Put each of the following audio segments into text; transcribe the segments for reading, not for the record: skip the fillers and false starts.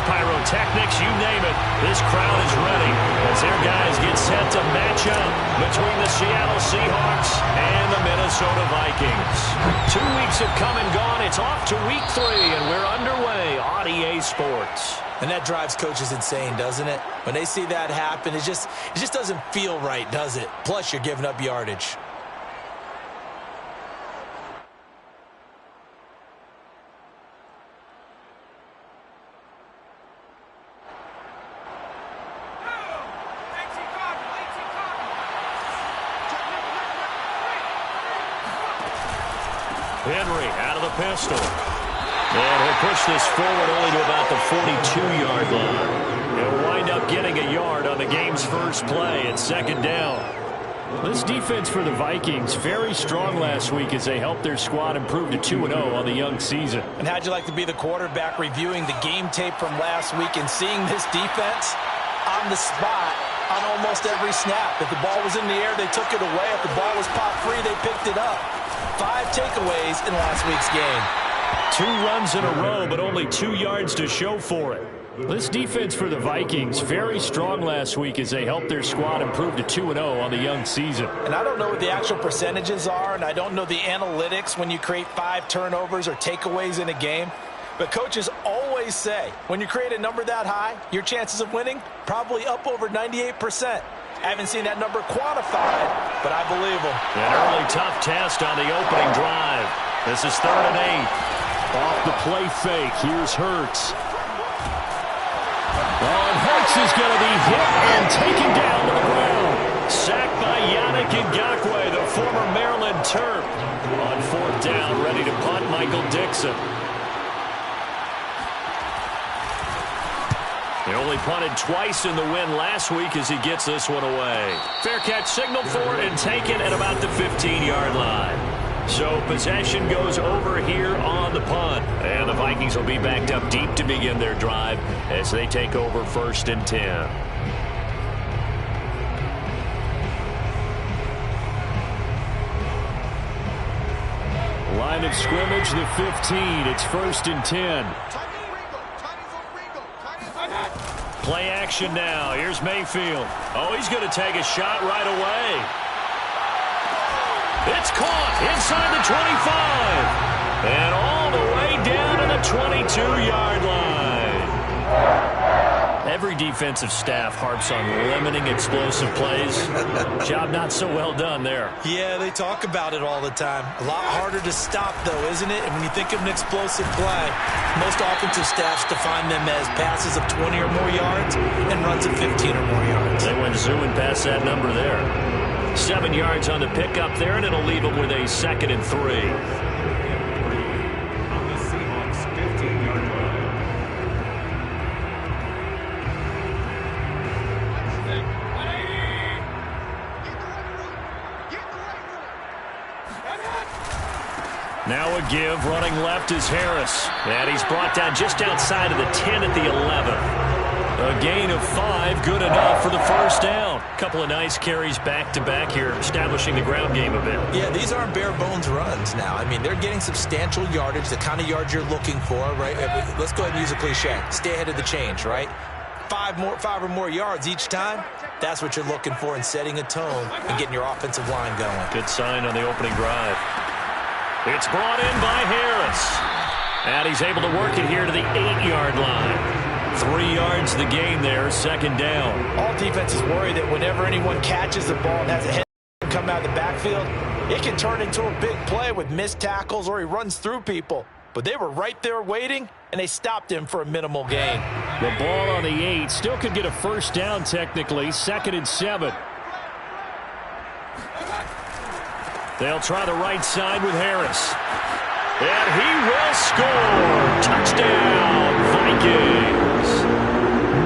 fireworks, pyrotechnics, you name it. This crowd is ready as their guys get set to match up between the Seattle Seahawks and the Minnesota Vikings. 2 weeks have come and gone. It's off to week 3, and we're underway on EA Sports. And that drives coaches insane, doesn't it? When they see that happen, it just doesn't feel right, does it? Plus, you're giving up yardage. Henry out of the pistol. And he'll push this forward only to about the 42-yard line. He'll wind up getting a yard on the game's first play at second down. This defense for the Vikings, very strong last week as they helped their squad improve to 2-0 on the young season. And how'd you like to be the quarterback reviewing the game tape from last week and seeing this defense on the spot on almost every snap? If the ball was in the air, they took it away. If the ball was pop free, they picked it up. 5 takeaways in last week's game. 2 runs in a row, but only 2 yards to show for it. This defense for the Vikings, very strong last week as they helped their squad improve to 2-0 on the young season. And I don't know what the actual percentages are, and I don't know the analytics when you create 5 turnovers or takeaways in a game. But coaches always say, when you create a number that high, your chances of winning probably up over 98%. I haven't seen that number quantified, but I believe them. An early tough test on the opening drive. This is 3rd and 8. Off the play fake, here's Hurts. And Hurts is going to be hit and taken down to the ground. Sacked by Yannick Ngakoue, the former Maryland Terp. On 4th down, ready to punt, Michael Dixon. He only punted twice in the win last week as he gets this one away. Fair catch signal for it and taken at about the 15-yard line. So possession goes over here on the punt. And the Vikings will be backed up deep to begin their drive as they take over 1st and 10. Line of scrimmage, the 15. It's 1st and 10. Play action now. Here's Mayfield. Oh, he's going to take a shot right away. It's caught inside the 25. And all the way down to the 22-yard line. Every defensive staff harps on limiting explosive plays. Job not so well done there. Yeah, they talk about it all the time. A lot harder to stop, though, isn't it? And when you think of an explosive play, most offensive staffs define them as passes of 20 or more yards and runs of 15 or more yards. They went zooming past that number there. 7 yards on the pickup there, and it'll leave them with a 2nd and 3. On the Seahawks 15-yard line. Now a give, running left is Harris. And he's brought down just outside of the 10 at the 11. A gain of 5, good enough for the 1st down. Couple of nice carries back-to-back here, establishing the ground game a bit. Yeah, these aren't bare-bones runs now. I mean, they're getting substantial yardage, the kind of yards you're looking for, right? Let's go ahead and use a cliche. Stay ahead of the change, right? 5 or more yards each time. That's what you're looking for in setting a tone and getting your offensive line going. Good sign on the opening drive. It's brought in by Harris. And he's able to work it here to the 8-yard line. 3 yards the gain there, 2nd down. All defenses worry that whenever anyone catches the ball and has a head come out of the backfield, it can turn into a big play with missed tackles or he runs through people. But they were right there waiting, and they stopped him for a minimal gain. The ball on the 8 still could get a 1st down technically, 2nd and 7. They'll try the right side with Harris. And he will score. Touchdown, Vikings.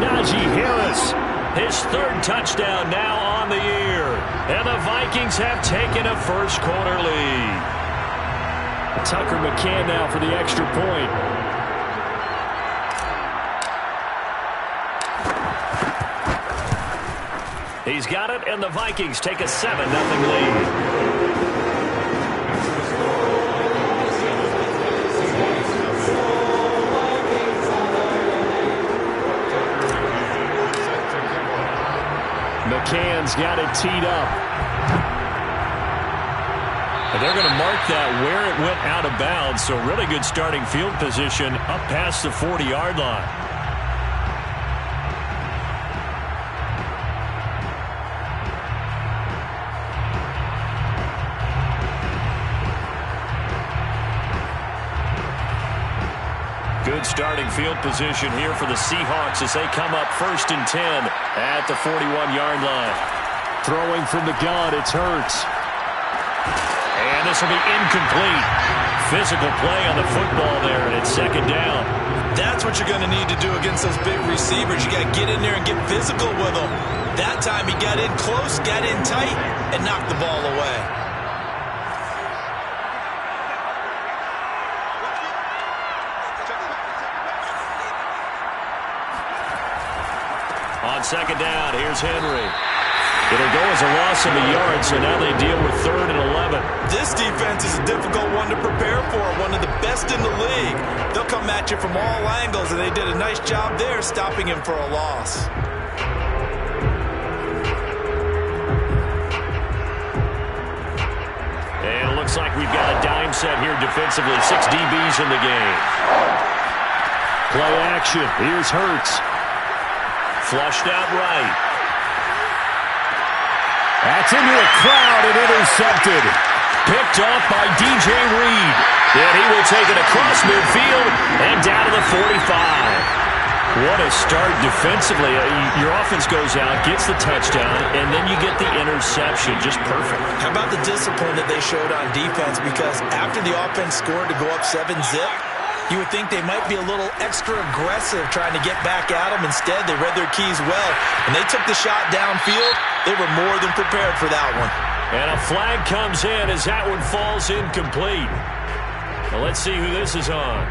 Najee Harris, his 3rd touchdown now on the year. And the Vikings have taken a 1st quarter lead. Tucker McCann now for the extra point. He's got it, and the Vikings take a 7-0 lead. McCann's got it teed up. And they're going to mark that where it went out of bounds, so really good starting field position up past the 40-yard line. Good starting field position here for the Seahawks as they come up 1st and 10 at the 41-yard line. Throwing from the gun, it's Hurts. And this will be incomplete. Physical play on the football there, and it's 2nd down. That's what you're going to need to do against those big receivers. You got to get in there and get physical with them. That time he got in close, got in tight, and knocked the ball away. On 2nd down, here's Henry. It'll go as a loss of a yard, so now they deal with 3rd and 11. This defense is a difficult one to prepare for, one of the best in the league. They'll come at you from all angles, and they did a nice job there stopping him for a loss. And it looks like we've got a dime set here defensively. 6 DBs in the game. Play action. Here's Hurts. Flushed out right. That's into a crowd and intercepted. Picked off by DJ Reed. And he will take it across midfield and down to the 45. What a start defensively. Your offense goes out, gets the touchdown, and then you get the interception. Just perfect. How about the discipline that they showed on defense? Because after the offense scored to go up 7-0, you would think they might be a little extra aggressive trying to get back at them. Instead, they read their keys well, and they took the shot downfield. They were more than prepared for that one. And a flag comes in as that one falls incomplete. Well, let's see who this is on.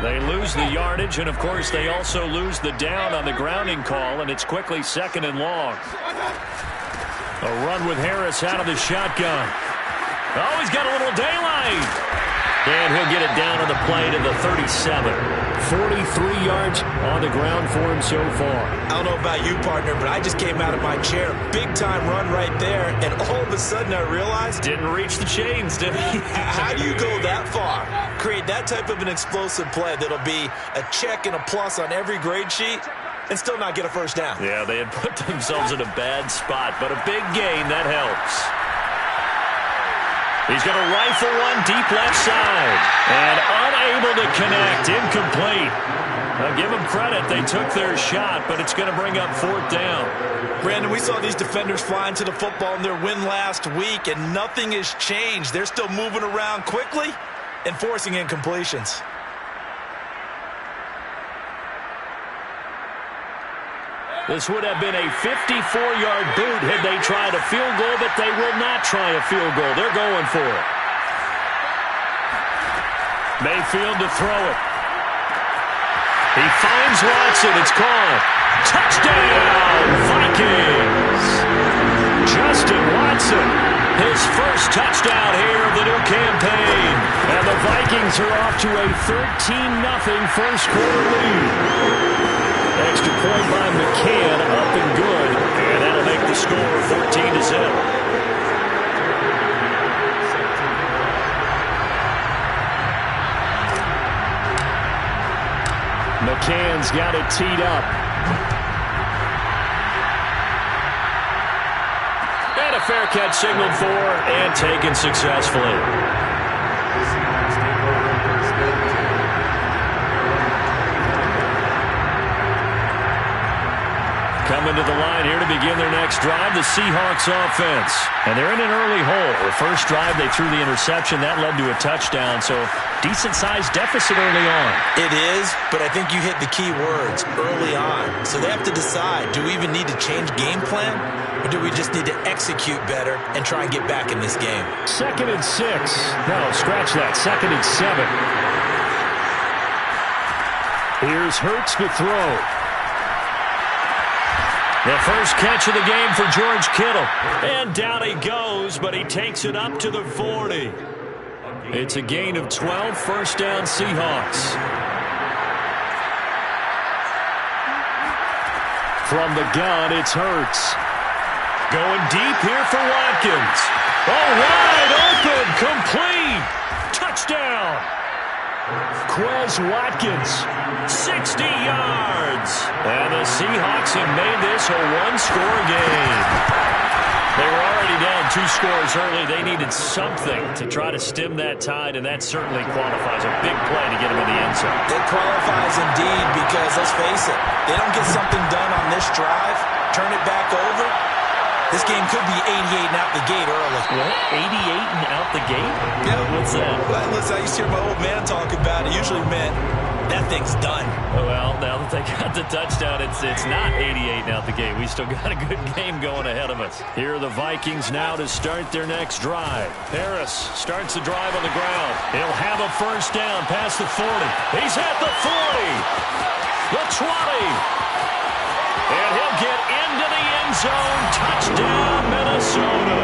They lose the yardage, and, of course, they also lose the down on the grounding call, and it's quickly 2nd and long. A run with Harris out of the shotgun. Oh, he's got a little daylight. And he'll get it down on the play to the 37. 43 yards on the ground for him so far. I don't know about you, partner, but I just came out of my chair. Big-time run right there, and all of a sudden I realized... Didn't reach the chains, did he? How do you go that far? Create that type of an explosive play that'll be a check and a plus on every grade sheet and still not get a first down. Yeah, they had put themselves in a bad spot, but a big gain, that helps. He's going to rifle one deep left side. And unable to connect. Incomplete. Now give them credit. They took their shot, but it's going to bring up 4th down. Brandon, we saw these defenders flying to the football in their win last week, and nothing has changed. They're still moving around quickly and forcing incompletions. This would have been a 54-yard boot had they tried a field goal, but they will not try a field goal. They're going for it. Mayfield to throw it. He finds Watson. It's caught. Touchdown, Vikings. Justin Watson, his first touchdown here of the new campaign. And the Vikings are off to a 13-0 first quarter lead. Extra point by McCann, up and good. And that'll make the score 14-0. McCann's got it teed up. And a fair catch signaled for and taken successfully. Coming to the line here to begin their next drive, the Seahawks offense. And they're in an early hole. The first drive, they threw the interception. That led to a touchdown, so decent-sized deficit early on. It is, but I think you hit the key words, early on. So they have to decide, do we even need to change game plan, or do we just need to execute better and try and get back in this game? 2nd and 6. No, scratch that. 2nd and 7. Here's Hurts to throw. The first catch of the game for George Kittle. And down he goes, but he takes it up to the 40. It's a gain of 12, first down Seahawks. From the gun, it's Hurts. Going deep here for Watkins. Oh, wide open, complete. Touchdown. Quez Watkins, 60 yards. And the Seahawks have made this a one-score game. They were already down 2 scores early. They needed something to try to stem that tide, and that certainly qualifies. A big play to get them in the end zone. It qualifies indeed because, let's face it, they don't get something done on this drive, turn it back over, this game could be 88 and out the gate early. What? 88 and out the gate? Yeah. What's that? Well, listen, I used to hear my old man talk about it. Usually meant that thing's done. Well, now that they got the touchdown, it's not 88 and out the gate. We still got a good game going ahead of us. Here are the Vikings now to start their next drive. Harris starts the drive on the ground. He'll have a first down past the 40. He's at the 40. The 20. And he'll get into the end zone. Touchdown, Minnesota.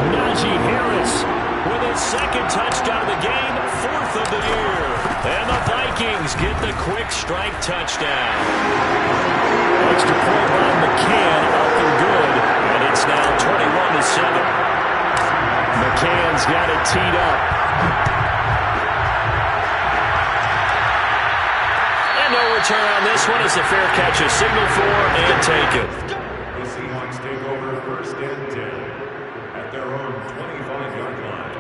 Najee Harris with his 2nd touchdown of the game, 4th of the year. And the Vikings get the quick strike touchdown. Extra point by McCann, up and good. And it's now 21-7. McCann's got it teed up. No return on this one as the fair catch is signaled for and taken. The Seahawks take over 1st and 10 at their own 25-yard line.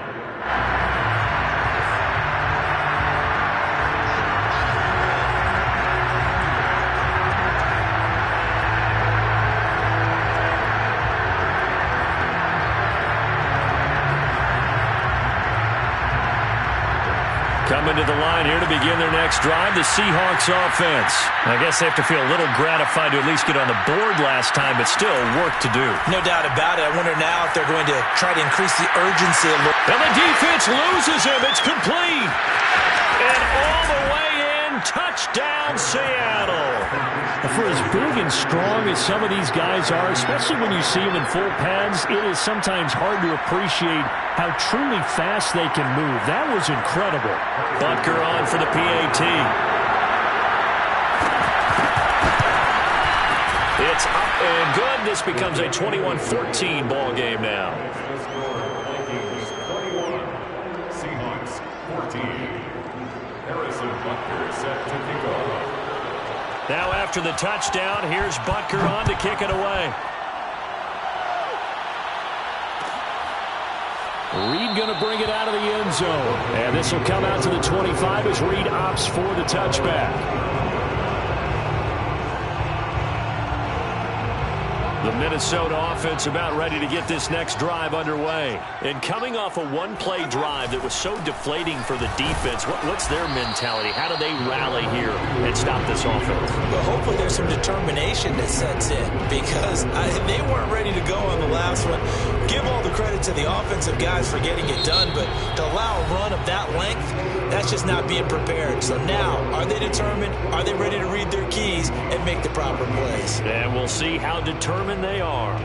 Coming to the line here to begin their next drive, the Seahawks offense. I guess they have to feel a little gratified to at least get on the board last time, but still work to do. No doubt about it. I wonder now if they're going to try to increase the urgency a little. And the defense loses him. It's complete. And all the way in, touchdown Seattle. For as big and strong as some of these guys are, especially when you see them in full pads, it is sometimes hard to appreciate how truly fast they can move. That was incredible. Butker on for the PAT. It's up and good. This becomes a 21-14 ball game now. Vikings 21, Seahawks 14. Harrison Butker set to kick off. Now after the touchdown, here's Butker on to kick it away. Reed going to bring it out of the end zone. And this will come out to the 25 as Reed opts for the touchback. The Minnesota offense about ready to get this next drive underway. And coming off a one-play drive that was so deflating for the defense, what's their mentality? How do they rally here and stop this offense? Well, hopefully there's some determination that sets in because they weren't ready to go on the last one. Give all the credit to the offensive guys for getting it done, but to allow a run of that length, that's just not being prepared. So now, are they determined? Are they ready to read their keys and make the proper plays? And we'll see how determined they are.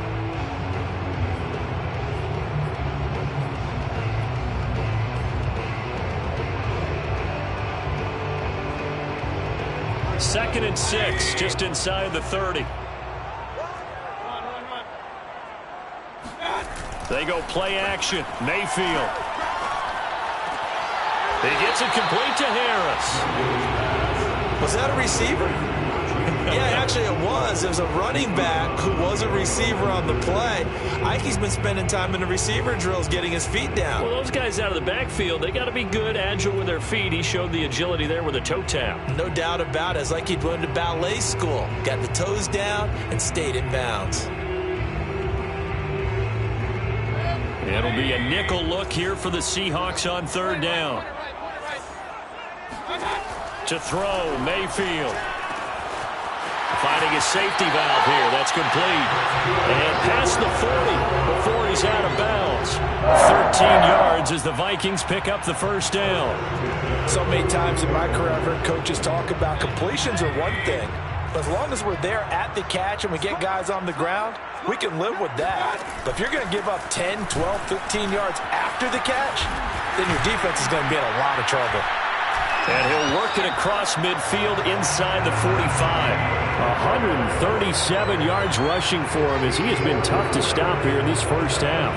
Second and 6, just inside the 30. They go play action. Mayfield. He gets it complete to Harris. Was that a receiver? Yeah, actually it was. There was a running back who was a receiver on the play. Ikey's been spending time in the receiver drills getting his feet down. Well, those guys out of the backfield, they got to be good, agile with their feet. He showed the agility there with a toe tap. No doubt about it. It's like he'd went to ballet school. Got the toes down and stayed in bounds. It'll be a nickel look here for the Seahawks on third down. To throw, Mayfield. Finding a safety valve here. That's complete. And past the 40 before he's out of bounds. 13 yards as the Vikings pick up the first down. So many times in my career, I've heard coaches talk about completions are one thing. But as long as we're there at the catch and we get guys on the ground, we can live with that. But if you're going to give up 10, 12, 15 yards after the catch, then your defense is going to be in a lot of trouble. And he'll work it across midfield inside the 45. 137 yards rushing for him as he has been tough to stop here in this first half.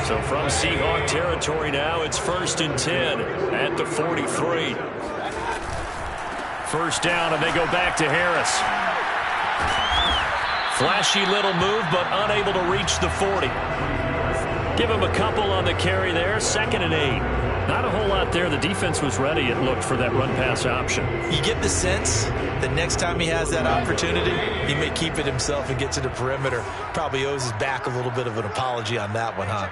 So from Seahawk territory now, it's 1st and 10 at the 43. First down, and they go back to Harris. Flashy little move, but unable to reach the 40. Give him a couple on the carry there. 2nd and 8. Not a whole lot there. The defense was ready, it looked, for that run-pass option. You get the sense that next time he has that opportunity, he may keep it himself and get to the perimeter. Probably owes his back a little bit of an apology on that one, huh?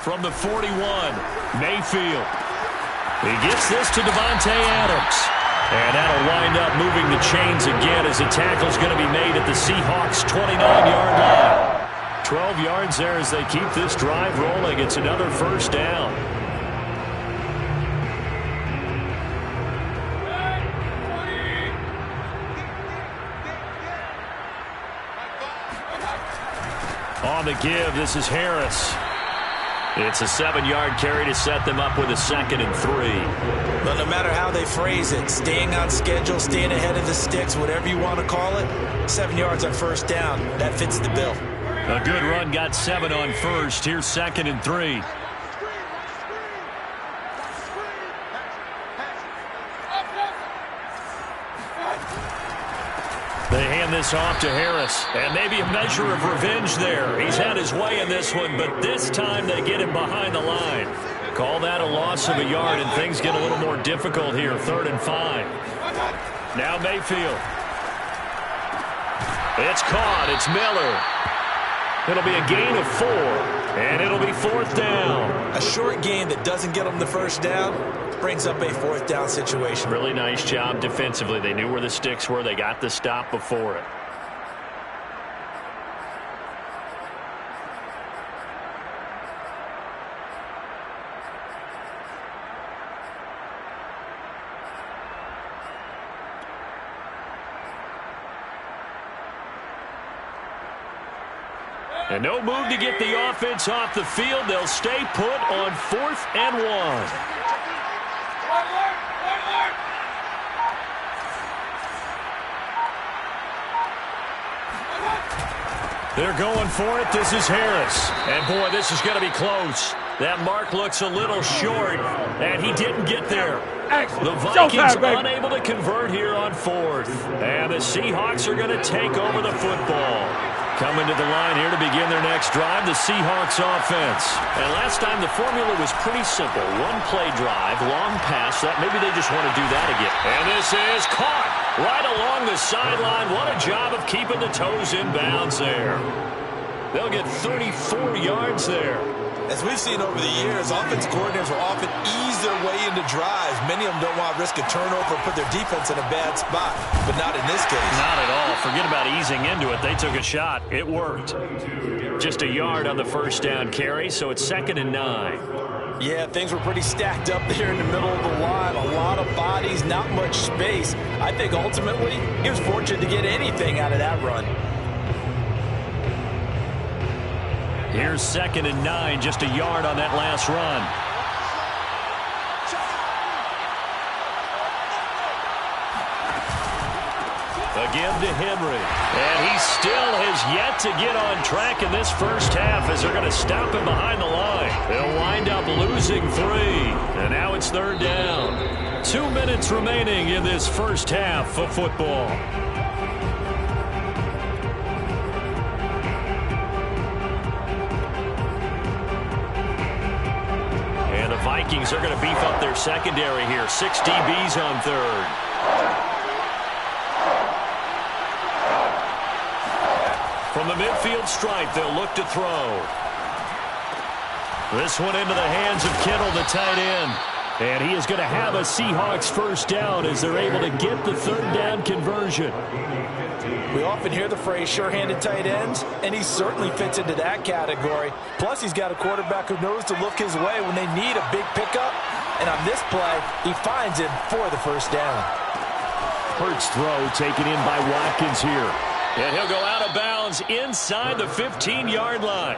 From the 41, Mayfield. He gets this to Devontae Adams. And that'll wind up moving the chains again as the tackle's going to be made at the Seahawks' 29-yard line. 12 yards there as they keep this drive rolling. It's another first down. On the give, this is Harris. It's a 7-yard carry to set them up with a 2nd and 3. But no matter how they phrase it, staying on schedule, staying ahead of the sticks, whatever you want to call it, 7 yards on first down, that fits the bill. A good run, got 7 on first. Here's 2nd and 3. They hand this off to Harris, and maybe a measure of revenge there. He's had his way in this one, but this time they get him behind the line. Call that a loss of a yard, and things get a little more difficult here. 3rd and 5. Now Mayfield. It's caught. It's Miller. It'll be a gain of 4, and it'll be 4th down. A short gain that doesn't get them the first down brings up a 4th down situation. Really nice job defensively. They knew where the sticks were. They got the stop before it. And no move to get the offense off the field. They'll stay put on 4th and 1. They're going for it. This is Harris. And, boy, this is going to be close. That mark looks a little short, and he didn't get there. The Vikings unable to convert here on 4th. And the Seahawks are going to take over the football. Coming to the line here to begin their next drive, the Seahawks offense. And last time the formula was pretty simple. One play drive, long pass. That maybe they just want to do that again. And this is caught right along the sideline. What a job of keeping the toes in bounds there. They'll get 34 yards there. As we've seen over the years, offense coordinators will often ease their way into drives. Many of them don't want to risk a turnover or put their defense in a bad spot, but not in this case. Not at all. Forget about easing into it. They took a shot. It worked. Just a yard on the first down carry, so it's 2nd and 9. Yeah, things were pretty stacked up there in the middle of the line. A lot of bodies, not much space. I think ultimately he was fortunate to get anything out of that run. Here's 2nd and 9, just a yard on that last run. A give to Henry. And he still has yet to get on track in this first half as they're going to stop him behind the line. They'll wind up losing 3, and now it's 3rd down. 2 minutes remaining in this first half of football. And the Vikings are going to beef up their secondary here. 6 DBs on 3rd. From the midfield stripe, they'll look to throw. This one into the hands of Kittle, the tight end. And he is going to have a Seahawks first down as they're able to get the 3rd down conversion. We often hear the phrase sure-handed tight ends, and he certainly fits into that category. Plus, he's got a quarterback who knows to look his way when they need a big pickup. And on this play, he finds him for the first down. Hurts throw taken in by Watkins here. And he'll go out of bounds inside the 15-yard line.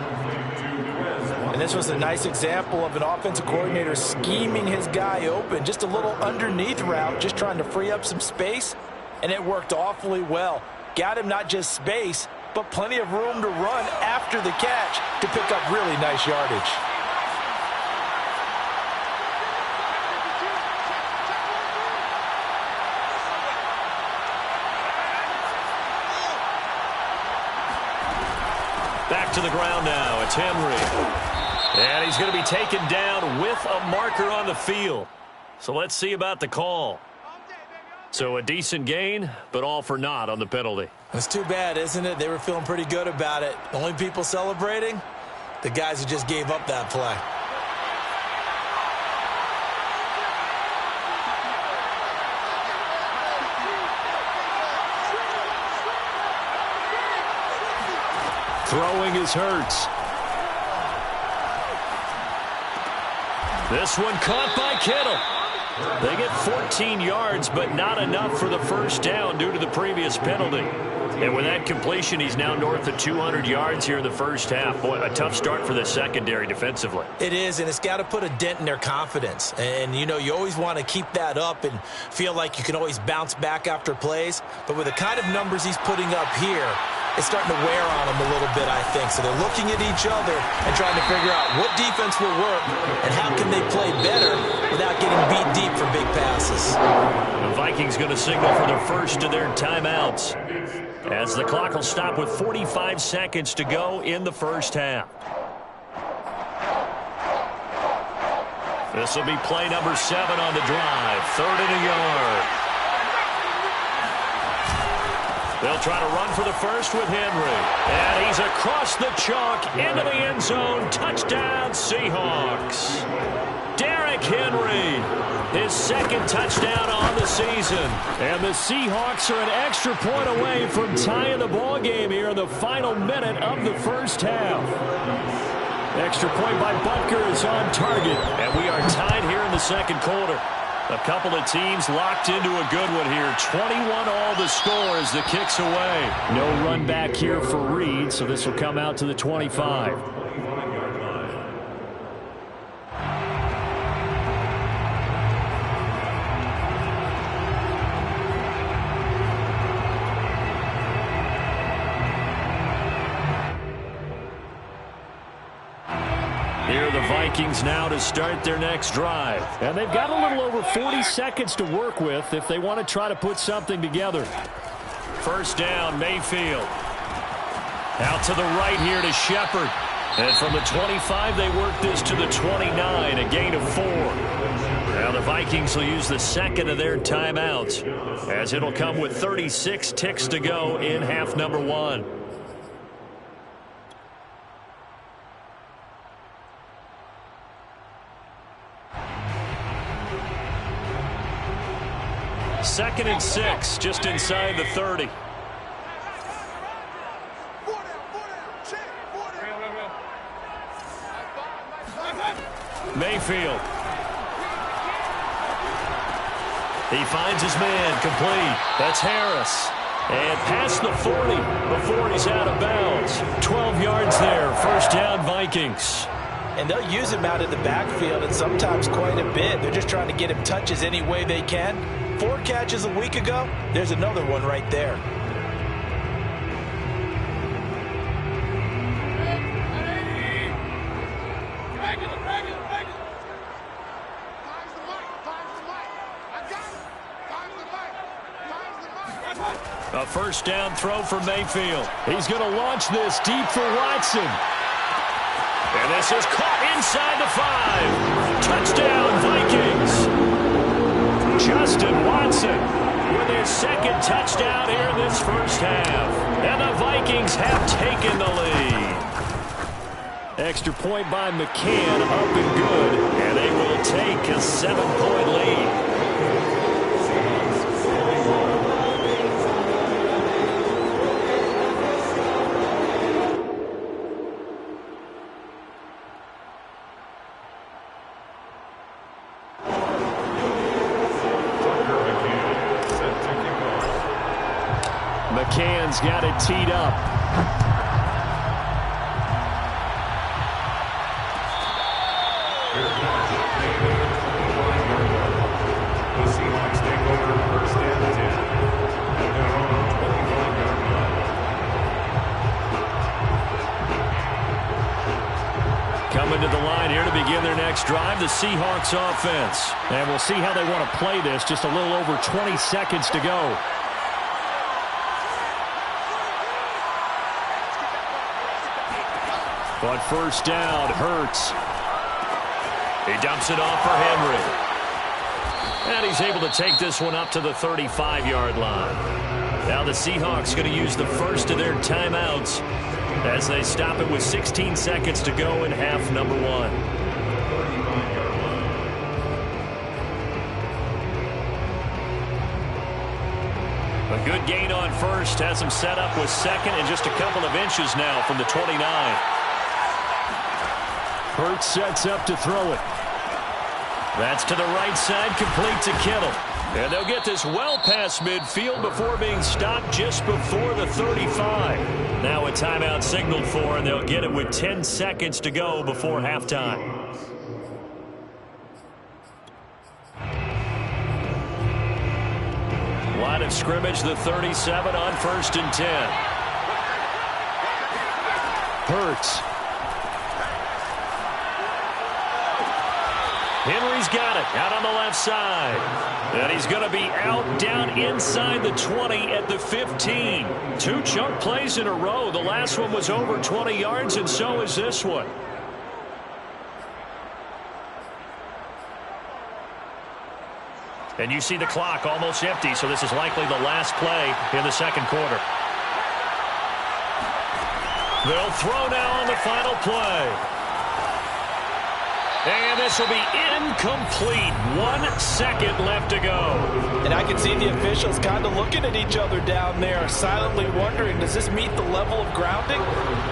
And this was a nice example of an offensive coordinator scheming his guy open. Just a little underneath route, just trying to free up some space. And it worked awfully well. Got him not just space, but plenty of room to run after the catch to pick up really nice yardage. Back to the ground now. It's Henry. And he's going to be taken down with a marker on the field. So let's see about the call. So a decent gain, but all for naught on the penalty. It's too bad, isn't it? They were feeling pretty good about it. The only people celebrating, the guys who just gave up that play. Throwing is Hurts. This one caught by Kittle. They get 14 yards, but not enough for the first down due to the previous penalty. And with that completion, he's now north of 200 yards here in the first half. Boy, a tough start for the secondary defensively. It is, and it's got to put a dent in their confidence. And, you know, you always want to keep that up and feel like you can always bounce back after plays. But with the kind of numbers he's putting up here, it's starting to wear on them a little bit, I think. So they're looking at each other and trying to figure out what defense will work and how can they play better without getting beat deep for big passes. The Vikings going to signal for their first of their timeouts as the clock will stop with 45 seconds to go in the first half. This will be play number 7 on the drive. 3rd and a yard. They'll try to run for the first with Henry. And he's across the chalk into the end zone. Touchdown, Seahawks. Derrick Henry, his 2nd touchdown on the season. And the Seahawks are an extra point away from tying the ball game here in the final minute of the first half. Extra point by Butker is on target. And we are tied here in the second quarter. A couple of teams locked into a good one here. 21 all the score as the kick's away. No run back here for Reed, so this will come out to the 25. Here are the Vikings now to start their next drive. And they've got a little over 40 seconds to work with if they want to try to put something together. First down, Mayfield. Out to the right here to Shepard. And from the 25, they work this to the 29, a gain of 4. Now the Vikings will use the 2nd of their timeouts as it'll come with 36 ticks to go in half number 1. Second and 6, just inside the 30. Mayfield. He finds his man, complete. That's Harris. And past the 40 before he's out of bounds. 12 yards there, first down Vikings. And they'll use him out of the backfield and sometimes quite a bit. They're just trying to get him touches any way they can. 4 catches a week ago, there's another one right there. first down throw for Mayfield. He's going to launch this deep for Watson. And this is caught inside the 5. Touchdown, Vikings. Justin Watson with his second touchdown here in this first half. And the Vikings have taken the lead. Extra point by McCann, up and good. And they will take a 7-point lead. McCann's got it teed up. The Seahawks take over first and 10 at their own 25-yard line. Coming to the line here to begin their next drive, the Seahawks offense. And we'll see how they want to play this. Just a little over 20 seconds to go. But first down, Hurts. He dumps it off for Henry. And he's able to take this one up to the 35-yard line. Now the Seahawks going to use the first of their timeouts as they stop it with 16 seconds to go in half number 1. A good gain on first. Has him set up with second and just a couple of inches now from the 29. Hurts sets up to throw it. That's to the right side, complete to Kittle. And they'll get this well past midfield before being stopped just before the 35. Now a timeout signaled for, and they'll get it with 10 seconds to go before halftime. Line of scrimmage, the 37 on first and 10. Hurts. Henry's got it out on the left side. And he's going to be out down inside the 20 at the 15. 2 chunk plays in a row. The last one was over 20 yards, and so is this one. And you see the clock almost empty, so this is likely the last play in the second quarter. They'll throw now on the final play. And this will be incomplete. 1 second left to go. And I can see the officials kind of looking at each other down there, silently wondering, does this meet the level of grounding?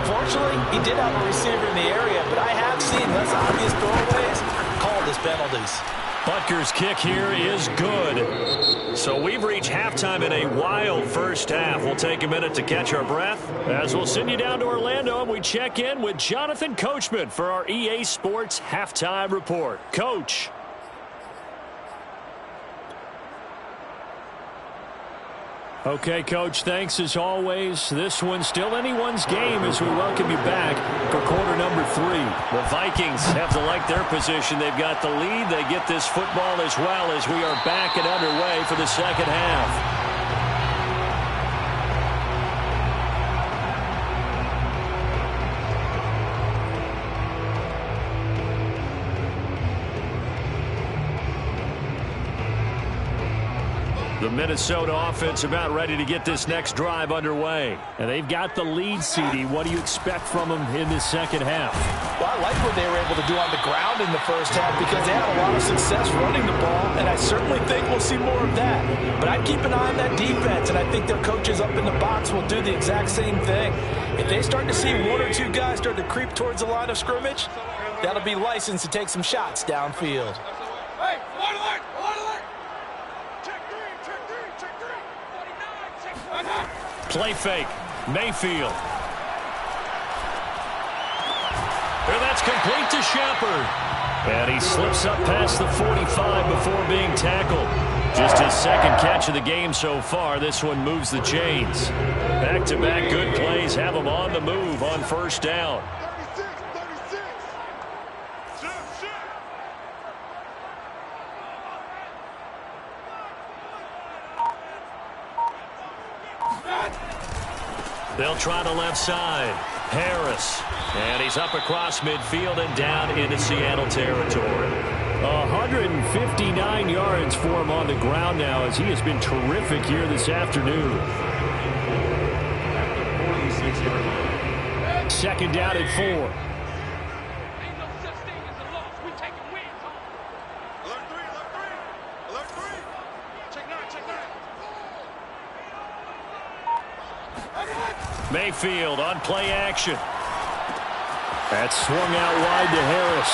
Fortunately, he did have a receiver in the area, but I have seen less obvious throwaways called as penalties. Butker's kick here is good. So we've reached halftime in a wild first half. We'll take a minute to catch our breath as we'll send you down to Orlando and we check in with Jonathan Coachman for our EA Sports Halftime Report. Coach. Okay, Coach, thanks as always. This one's still anyone's game as we welcome you back for quarter number 3. The Vikings have to like their position. They've got the lead. They get this football as well as we are back and underway for the second half. The Minnesota offense about ready to get this next drive underway. And they've got the lead, CD. What do you expect from them in this second half? Well, I like what they were able to do on the ground in the first half because they had a lot of success running the ball, and I certainly think we'll see more of that. But I'd keep an eye on that defense, and I think their coaches up in the box will do the exact same thing. If they start to see 1 or 2 guys start to creep towards the line of scrimmage, that'll be licensed to take some shots downfield. Hey, one alert! Play fake. Mayfield. And that's complete to Shepard. And he slips up past the 45 before being tackled. Just his second catch of the game so far. This one moves the chains. Back-to-back good plays have him on the move on first down. They'll try the left side. Harris. And he's up across midfield and down into Seattle territory. 159 yards for him on the ground now as he has been terrific here this afternoon. Second down at 4. Ain't no such thing as a loss. We taking wins. Alert 3, alert 3, alert 3. Check 9, check 9. Mayfield on play action. That swung out wide to Harris.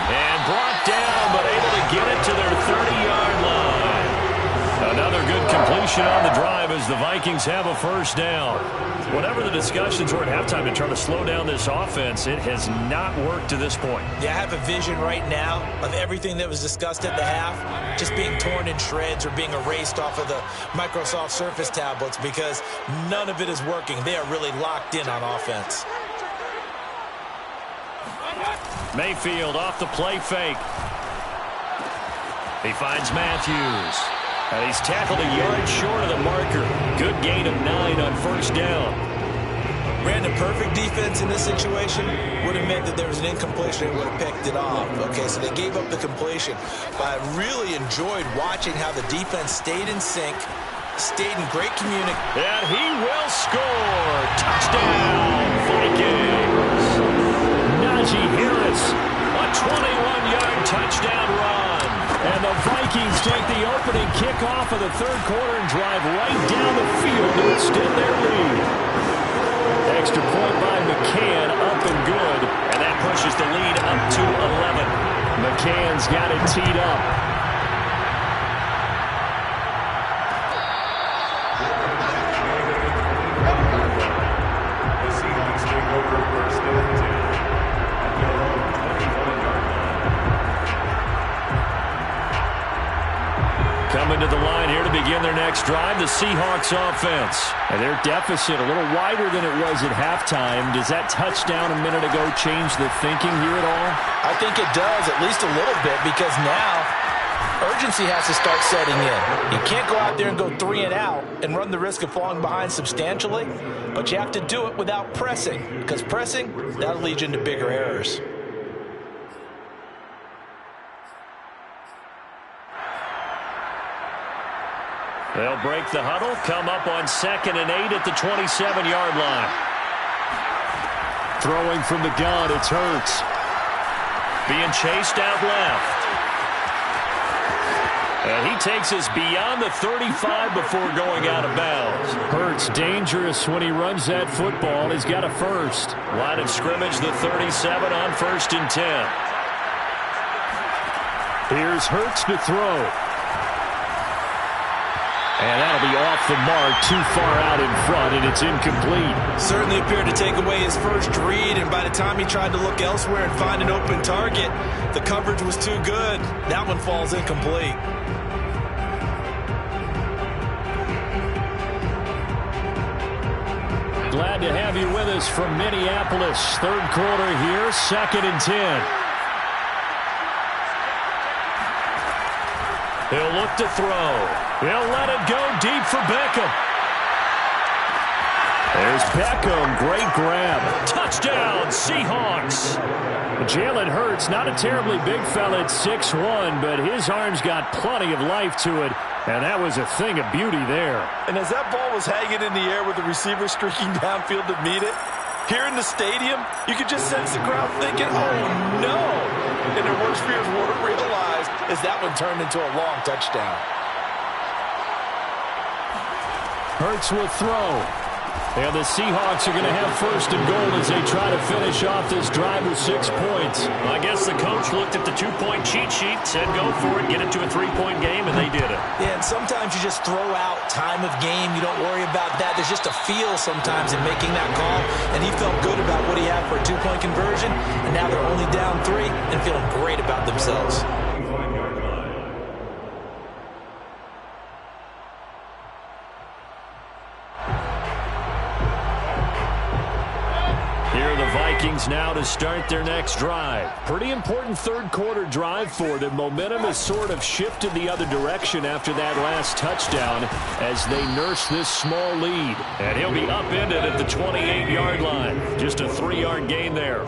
And brought down, but able to get it to their 30-yard line. Another good completion on the drive as the Vikings have a first down. Whatever the discussions were at halftime to try to slow down this offense, it has not worked to this point. Yeah, I have a vision right now of everything that was discussed at the half just being torn in shreds or being erased off of the Microsoft Surface tablets because none of it is working. They are really locked in on offense. Mayfield off the play fake. He finds Matthews. And he's tackled a yard short of the marker. Good gain of 9 on first down. Brandon, perfect defense in this situation would have meant that there was an incompletion and would have picked it off. Okay, so they gave up the completion. But I really enjoyed watching how the defense stayed in sync, stayed in great communication. And he will score. Touchdown, Vikings. Najee Harris. A 21-yard touchdown run. And the Vikings take the opening kickoff of the third quarter and drive right down the field to extend their lead. Extra point by McCann, up and good. And that pushes the lead up to 11. McCann's got it teed up. The Seahawks take over first and 10 at their own 25-yard line. Coming to the line here to begin their next drive, the Seahawks offense. And their deficit a little wider than it was at halftime. Does that touchdown a minute ago change the thinking here at all? I think it does, at least a little bit, because now urgency has to start setting in. You can't go out there and go 3 and out and run the risk of falling behind substantially, but you have to do it without pressing, because pressing, that'll lead you into bigger errors. They'll break the huddle, come up on 2nd and 8 at the 27-yard line. Throwing from the gun, it's Hurts. Being chased out left. And he takes us beyond the 35 before going out of bounds. Hurts dangerous when he runs that football. He's got a first. Line of scrimmage, the 37 on 1st and 10. Here's Hurts to throw. And that'll be off the mark, too far out in front, and it's incomplete. Certainly appeared to take away his first read, and by the time he tried to look elsewhere and find an open target, the coverage was too good. That one falls incomplete. Glad to have you with us from Minneapolis. Third quarter here, 2nd and 10. He'll look to throw. He'll let it go deep for Beckham. There's Beckham. Great grab. Touchdown, Seahawks. Jalen Hurts, not a terribly big fella at 6'1", but his arms got plenty of life to it, and that was a thing of beauty there. And as that ball was hanging in the air with the receiver streaking downfield to meet it, here in the stadium, you could just sense the crowd thinking, oh, no. And their worst fears weren't realized as that one turned into a long touchdown. Hurts will throw. And the Seahawks are going to have 1st and goal as they try to finish off this drive with 6 points. I guess the coach looked at the 2-point cheat sheet, said go for it, get it to a 3-point game, and they did it. Yeah, and sometimes you just throw out time of game. You don't worry about that. There's just a feel sometimes in making that call, and he felt good about what he had for a 2-point conversion, and now they're only down 3 and feeling great about themselves. are the Vikings now to start their next drive. Pretty important third-quarter drive for them. Momentum has sort of shifted the other direction after that last touchdown as they nurse this small lead. And he'll be upended at the 28-yard line. Just a 3-yard gain there.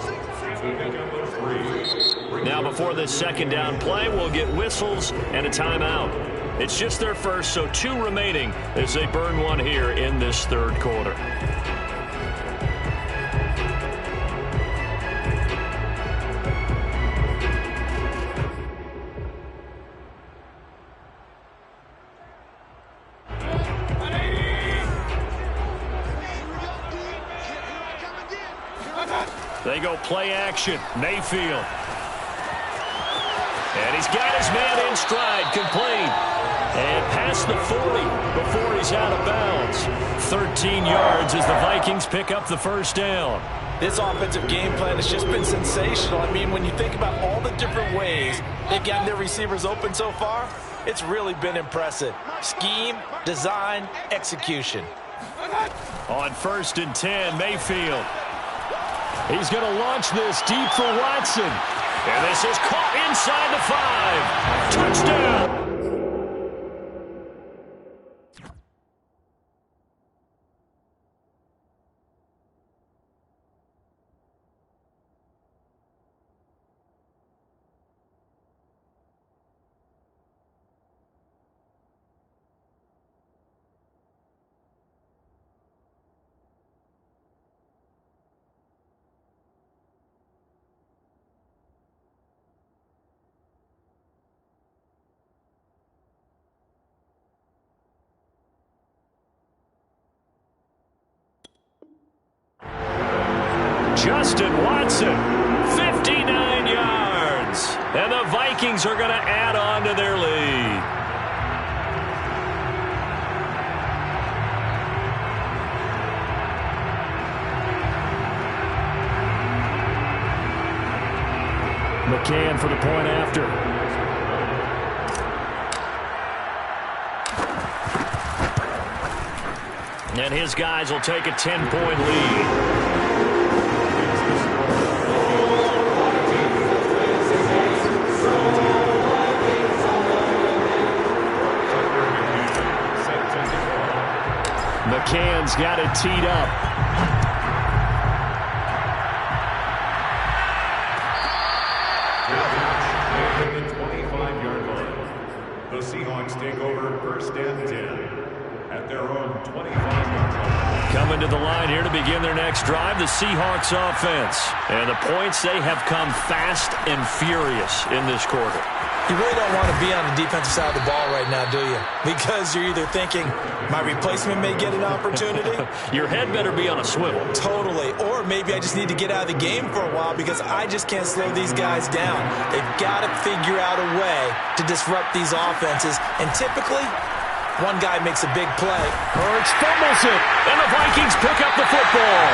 Now before this second down play, we'll get whistles and a timeout. It's just their first, so 2 remaining as they burn one here in this third quarter. They go play action. Mayfield. And he's got his man in stride, complete. And past the 40 before he's out of bounds. 13 yards as the Vikings pick up the first down. This offensive game plan has just been sensational. I mean, when you think about all the different ways they've gotten their receivers open so far, it's really been impressive. Scheme, design, execution. On 1st and 10, Mayfield. He's going to launch this deep for Watson. And this is caught inside the 5. Touchdown. Justin Watson, 59 yards. And the Vikings are going to add on to their lead. McCann for the point after. And his guys will take a 10-point lead. McCann's got it teed up. At the 25-yard line, the Seahawks take over 1st and 10 at their own 25-yard line. Coming to the line here to begin their next drive, the Seahawks offense. And the points, they have come fast and furious in this quarter. You really don't want to be on the defensive side of the ball right now, do you? Because you're either thinking, my replacement may get an opportunity. Your head better be on a swivel. Totally. Or maybe I just need to get out of the game for a while because I just can't slow these guys down. They've got to figure out a way to disrupt these offenses. And typically, one guy makes a big play. Hurts fumbles it, and the Vikings pick up the football.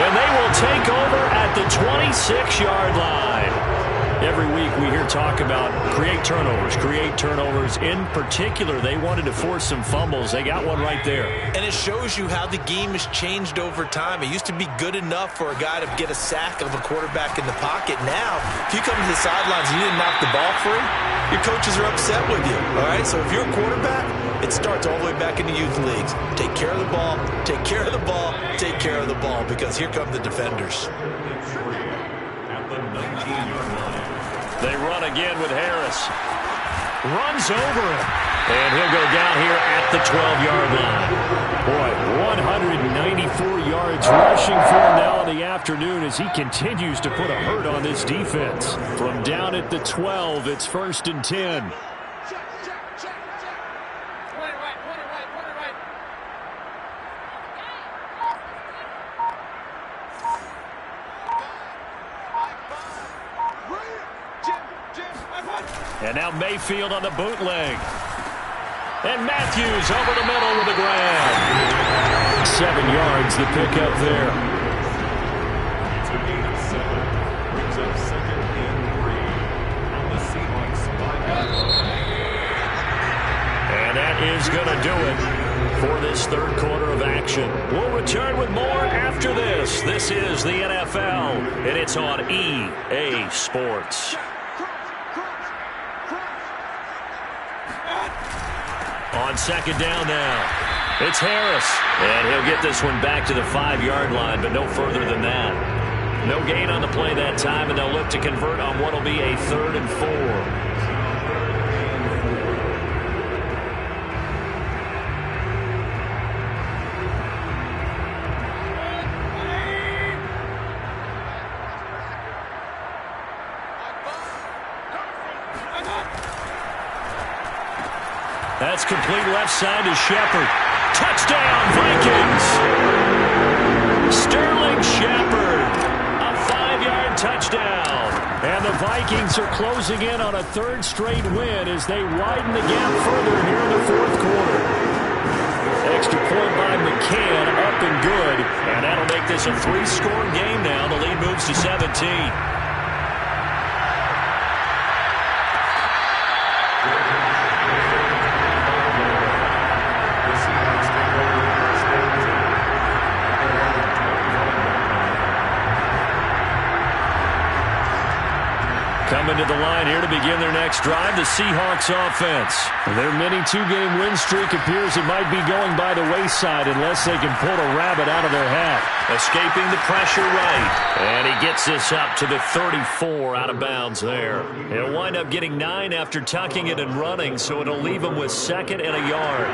And they will take over at the 26-yard line. Every week we hear talk about create turnovers. In particular, they wanted to force some fumbles. They got one right there. And it shows you how the game has changed over time. It used to be good enough for a guy to get a sack of a quarterback in the pocket. Now, if you come to the sidelines and you didn't knock the ball free, your coaches are upset with you. All right, so if you're a quarterback, it starts all the way back in the youth leagues. Take care of the ball, take care of the ball, take care of the ball, because here come the defenders. At the 19-yard line. They run again with Harris. Runs over him. And he'll go down here at the 12-yard line. Boy, 194 yards rushing for him now in the afternoon as he continues to put a hurt on this defense. From down at the 12, it's 1st and 10. And now Mayfield on the bootleg. And Matthews over the middle with a grab. 7 yards the pickup there. It's a gain of 7. Brings up 2nd and 3 on the Seahawks 5-yard line. And that is going to do it for this third quarter of action. We'll return with more after this. Harris. This is the NFL, and it's on EA Sports. On second down now, it's Harris. And he'll get this one back to the 5-yard line, but no further than that. No gain on the play that time, and they'll look to convert on what will be a 3rd and 4. That's complete left side to Shepard. Touchdown, Vikings! Sterling Shepard, a 5-yard touchdown. And the Vikings are closing in on a 3rd straight win as they widen the gap further here in the 4th quarter. Extra point by McCann, up and good. And that'll make this a 3-score game now. The lead moves to 17. Coming to the line here to begin their next drive, the Seahawks offense. Their mini 2-game win streak appears it might be going by the wayside unless they can pull a rabbit out of their hat. Escaping the pressure right. And he gets this up to the 34 out of bounds there. He'll wind up getting 9 after tucking it and running, so it'll leave him with 2nd and a yard.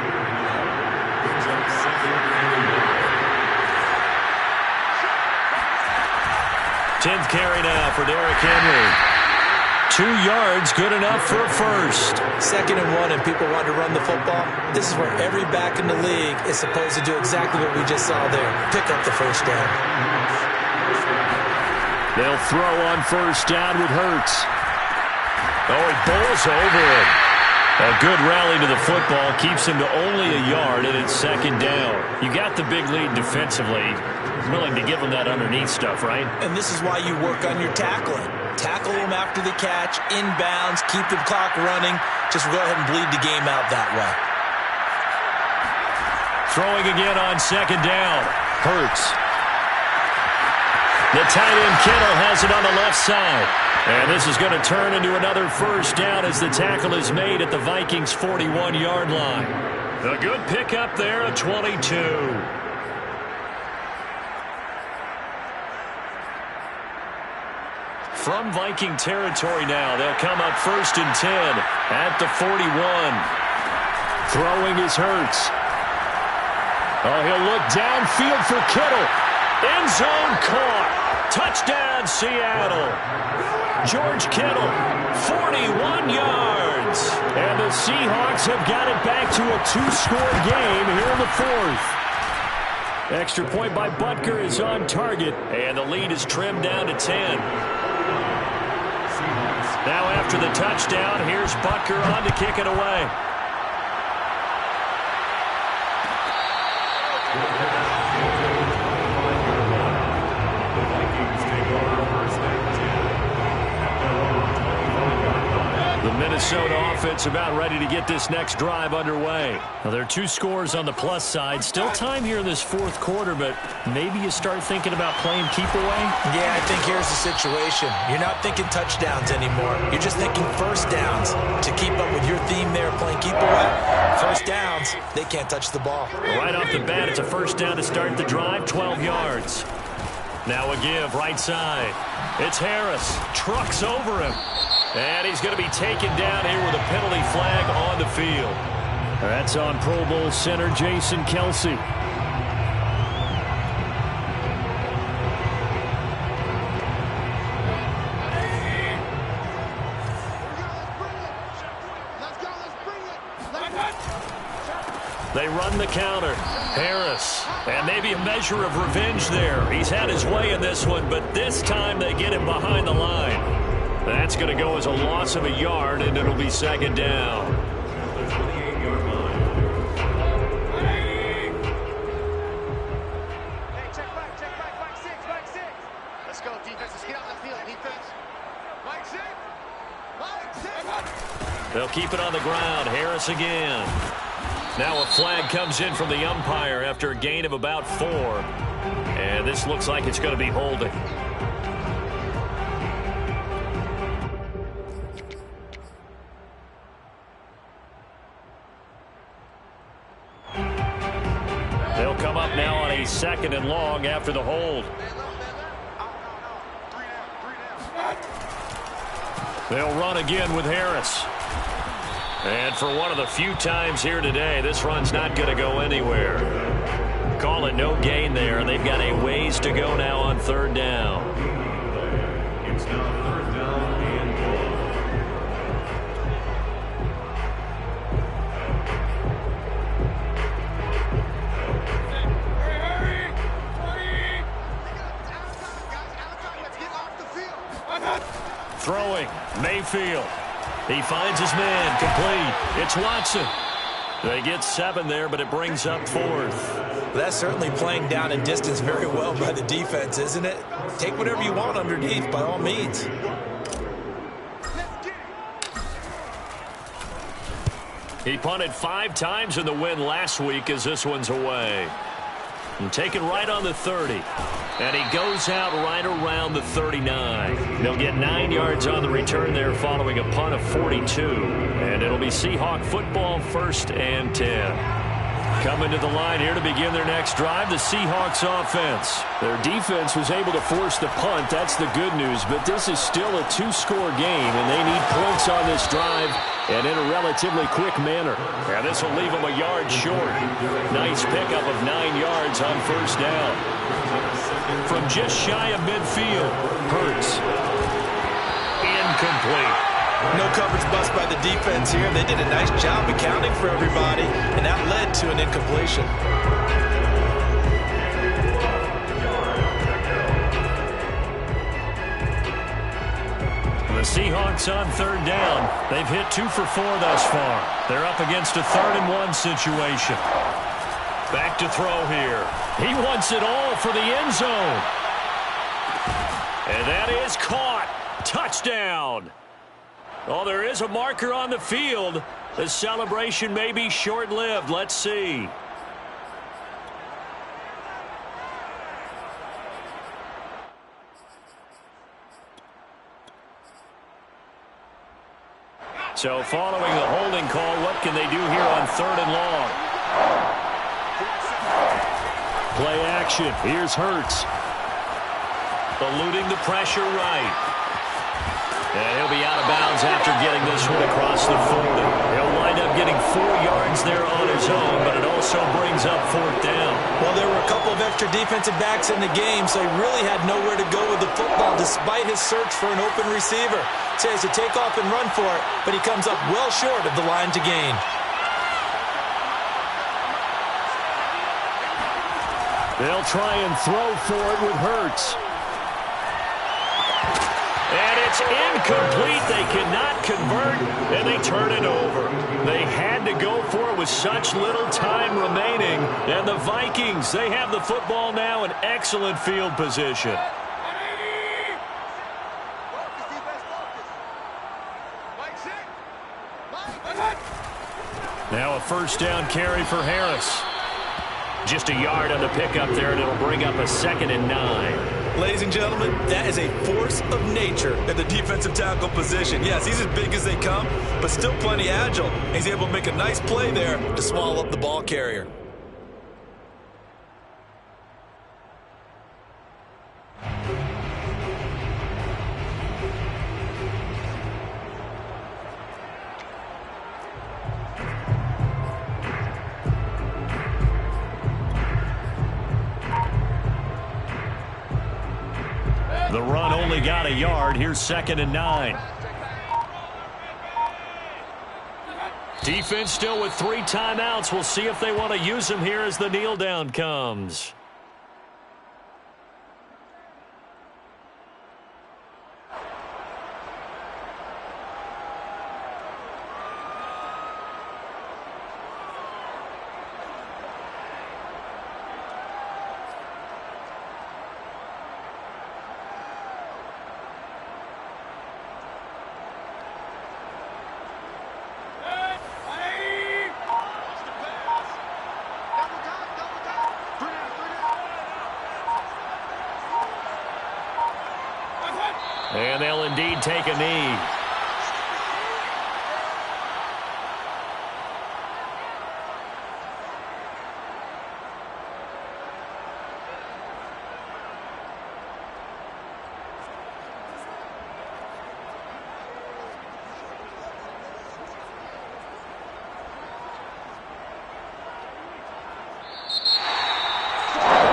Tenth carry now for Derrick Henry. 2 yards, good enough for a first. 2nd and 1, and people want to run the football. This is where every back in the league is supposed to do exactly what we just saw there. Pick up the first down. They'll throw on first down with Hurts. Oh, he bowls over it. A good rally to the football keeps him to only a yard, and it's 2nd down. You got the big lead defensively. Willing to give him that underneath stuff, right? And this is why you work on your tackling. Tackle them after the catch, inbounds, keep the clock running. Just go ahead and bleed the game out that way. Throwing again on 2nd down. Hurts. The tight end Kittle has it on the left side. And this is going to turn into another first down as the tackle is made at the Vikings' 41-yard line. A good pickup there at 22. From Viking territory now, they'll come up 1st and 10 at the 41. Throwing is Hurts. Oh, he'll look downfield for Kittle. End zone caught. Touchdown, Seattle. George Kittle, 41 yards. And the Seahawks have got it back to a 2-score game here in the 4th. Extra point by Butker is on target, and the lead is trimmed down to 10. Now after the touchdown, here's Butker on to kick it away. The Vikings take over 1st and 10 at their own 25-yard line. The Minnesota offense about ready to get this next drive underway. Well, there are 2 scores on the plus side. Still time here in this 4th quarter, but maybe you start thinking about playing keep away? Yeah, I think here's the situation. You're not thinking touchdowns anymore. You're just thinking first downs. To keep up with your theme there, playing keep away, first downs, they can't touch the ball. Right off the bat, it's a first down to start the drive, 12 yards. Now a give, right side. It's Harris. Trucks over him. And he's going to be taken down here with a penalty flag on the field. That's on Pro Bowl center Jason Kelce. They run the counter. Harris. And maybe a measure of revenge there. He's had his way in this one, but this time they get him behind the line. That's going to go as a loss of a yard, and it'll be 2nd down. The 28-yard line. Hey, check back, Mike 6. Let's go, defense. Let's get out the field, defense. Mike 6. They'll keep it on the ground. Harris again. Now a flag comes in from the umpire after a gain of about 4. And this looks like it's going to be holding. They'll come up now on a 2nd and long after the hold. They'll run again with Harris. And for one of the few times here today, this run's not going to go anywhere. Call it no gain there, and they've got a ways to go now on 3rd down. It's now 3rd down and goal. Throwing, Mayfield. He finds his man, complete. It's Watson. They get 7 there, but it brings up 4th. That's certainly playing down and distance very well by the defense, isn't it? Take whatever you want underneath, by all means. He punted 5 times in the win last week as this one's away. And taken right on the 30. And he goes out right around the 39. They'll get 9 yards on the return there following a punt of 42. And it'll be Seahawk football, 1st and 10. Coming to the line here to begin their next drive, the Seahawks offense. Their defense was able to force the punt. That's the good news. But this is still a 2-score game, and they need points on this drive and in a relatively quick manner. And this will leave them a yard short. Nice pickup of 9 yards on 1st down. From just shy of midfield, Hurts. Incomplete. No coverage bust by the defense here. They did a nice job accounting for everybody, and that led to an incompletion. The Seahawks on 3rd down. They've hit 2 for 4 thus far. They're up against a 3rd and 1 situation. Back to throw here. He wants it all for the end zone. And that is caught. Touchdown. Oh, there is a marker on the field. The celebration may be short-lived. Let's see. So following the holding call, what can they do here on 3rd and long? Play action. Here's Hurts. Eluding the pressure right. And he'll be out of bounds after getting this one across the 40. He'll wind up getting 4 yards there on his own, but it also brings up 4th down. Well, there were a couple of extra defensive backs in the game, so he really had nowhere to go with the football despite his search for an open receiver. So he has to take off and run for it, but he comes up well short of the line to gain. They'll try and throw for it with Hurts. And it's incomplete. They cannot convert, and they turn it over. They had to go for it with such little time remaining. And the Vikings, they have the football now in excellent field position. Now a 1st down carry for Harris. Just a yard on the pickup there, and it'll bring up a 2nd and 9. Ladies and gentlemen, that is a force of nature at the defensive tackle position. Yes, he's as big as they come, but still plenty agile. He's able to make a nice play there to swallow up the ball carrier. The run only got a yard. Here's 2nd and 9. Defense still with 3 timeouts. We'll see if they want to use them here as the kneel down comes. And they'll indeed take a knee.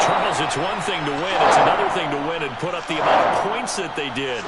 Charles, it's one thing to win. It's another thing to win and put up the amount of points that they did.